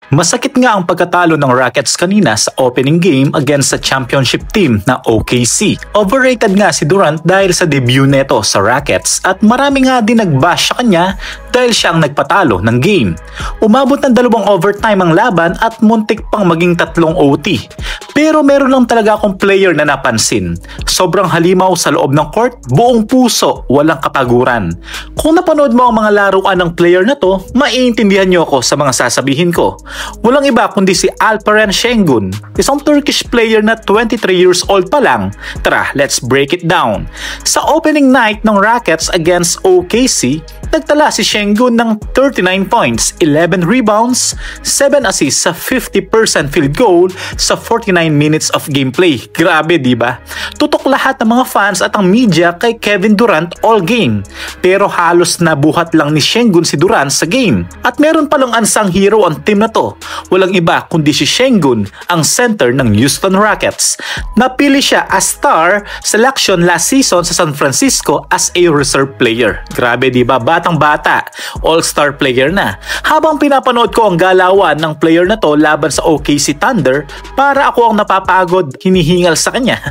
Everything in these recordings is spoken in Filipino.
Masakit nga ang pagkatalo ng Rockets kanina sa opening game against sa championship team na OKC. Overrated nga si Durant dahil sa debut neto sa Rockets at marami nga din nagbash sa kanya dahil siya ang nagpatalo ng game. Umabot ng 2 overtime ang laban at muntik pang maging 3 OT. Pero meron lang talaga akong player na napansin. Sobrang halimaw sa loob ng court, buong puso, walang kapaguran. Kung napanood mo ang mga laruan ng player na to, maiintindihan niyo ako sa mga sasabihin ko. Walang iba kundi si Alperen Şengün, isang Turkish player na 23 years old pa lang. Tara, let's break it down. Sa opening night ng Rockets against OKC, nagtala si Şengün ng 39 points, 11 rebounds, 7 assists sa 50% field goal sa 49 minutes of gameplay. Grabe, di ba? Tutok lahat ng mga fans at ang media kay Kevin Durant all game. Pero halos nabuhat lang ni Şengün si Durant sa game. At meron palang unsung hero ang team na to. Walang iba kundi si Şengün, ang center ng Houston Rockets. Napili siya as star selection last season sa San Francisco as a reserve player. Grabe, di ba? Batang-bata, all-star player na. Habang pinapanood ko ang galawan ng player na to laban sa OKC Thunder, para ako ang napapagod, hinihingal sa kanya.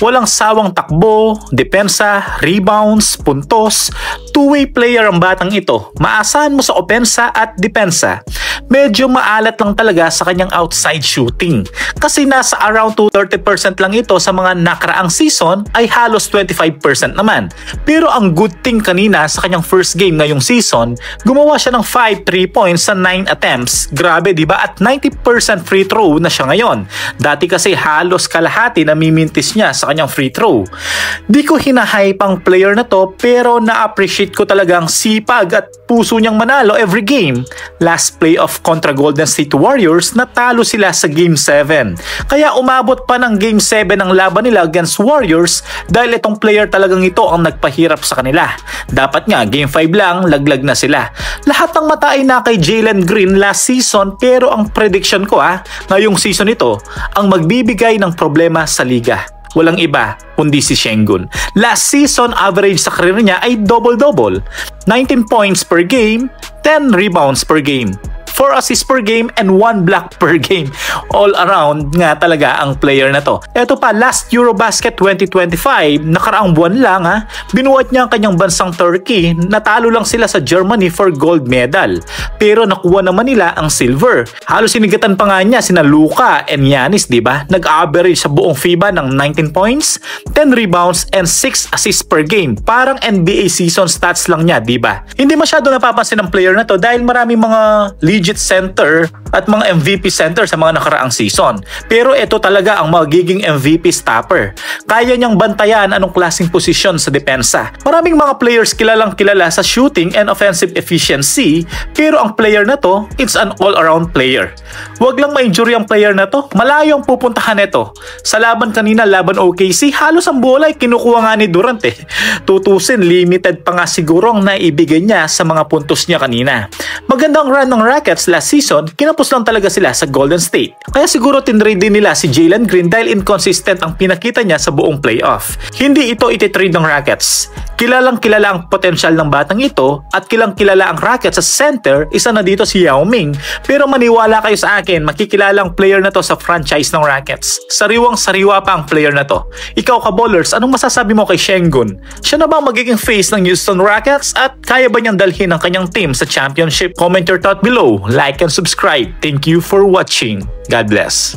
Walang sawang takbo, depensa, rebounds, puntos. Two-way player ang batang ito. Maasahan mo sa opensa at depensa. Medyo maalat lang talaga sa kanyang outside shooting. Kasi nasa around 30% lang ito sa mga nakaraang season ay halos 25% naman. Pero ang good thing kanina sa kanyang first game ngayong season, gumawa siya ng 5 3 points sa 9 attempts. Grabe, di ba? At 90% free throw na siya ngayon. Dati kasi halos kalahati na mimintis niya sa kanyang free throw. Di ko hinahype ang player na to pero na-appreciate ko talagang sipag at puso niyang manalo every game. Last playoff kontra Golden State Warriors, natalo sila sa Game 7. Kaya umabot pa ng Game 7 ang laban nila against Warriors dahil itong player talagang ito ang nagpahirap sa kanila. Dapat nga Game 5 lang, laglag na sila. Lahat ng mata ay na kay Jalen Green last season pero ang prediction ko ngayong season ito ang magbibigay ng problema sa liga. Walang iba kundi si Şengün. Last season, average sa career niya ay double-double. 19 points per game, 10 rebounds per game, 4 assists per game, and 1 block per game. All around nga talaga ang player na to. Ito pa, last Eurobasket 2025, nakaraang buwan lang binuhat niya ang kanyang bansang Turkey. Natalo lang sila sa Germany for gold medal. Pero nakuha naman nila ang silver. Halos sinigatan pa nga niya sina Luka and Giannis, di ba? Nag-average sa buong FIBA ng 19 points, 10 rebounds, and 6 assists per game. Parang NBA season stats lang niya, di ba? Hindi masyado napapansin ng player na to dahil maraming mga legit center at mga MVP center sa mga nakaraang season. Pero ito talaga ang magiging MVP stopper. Kaya niyang bantayan anong klaseng posisyon sa depensa. Maraming mga players kilalang kilala sa shooting and offensive efficiency, pero ang player na to, it's an all-around player. Huwag lang ma-injury ang player na to, malayo ang pupuntahan nito. Sa laban kanina, laban OKC, halos ang bola ay kinukuha nga ni Durant Tutusin, limited pa nga siguro ang naibigay niya sa mga puntos niya kanina. Magandang run ng Rockets last season, kinapos lang talaga sila sa Golden State. Kaya siguro tinrade din nila si Jalen Green dahil inconsistent ang pinakita niya sa buong playoff. Hindi ito ititrade ng Rockets. Kilalang kilala ang potensyal ng batang ito at kilang kilala ang Rockets sa center, isa na dito si Yao Ming. Pero maniwala kayo sa akin, makikilala ang player na to sa franchise ng Rockets. Sariwang-sariwa pa ang player na to. Ikaw ka-ballers, anong masasabi mo kay Şengün? Siya na ba magiging face ng Houston Rockets at kaya ba niyang dalhin ang kanyang team sa championship? Comment your thought below, like and subscribe. Thank you for watching. God bless.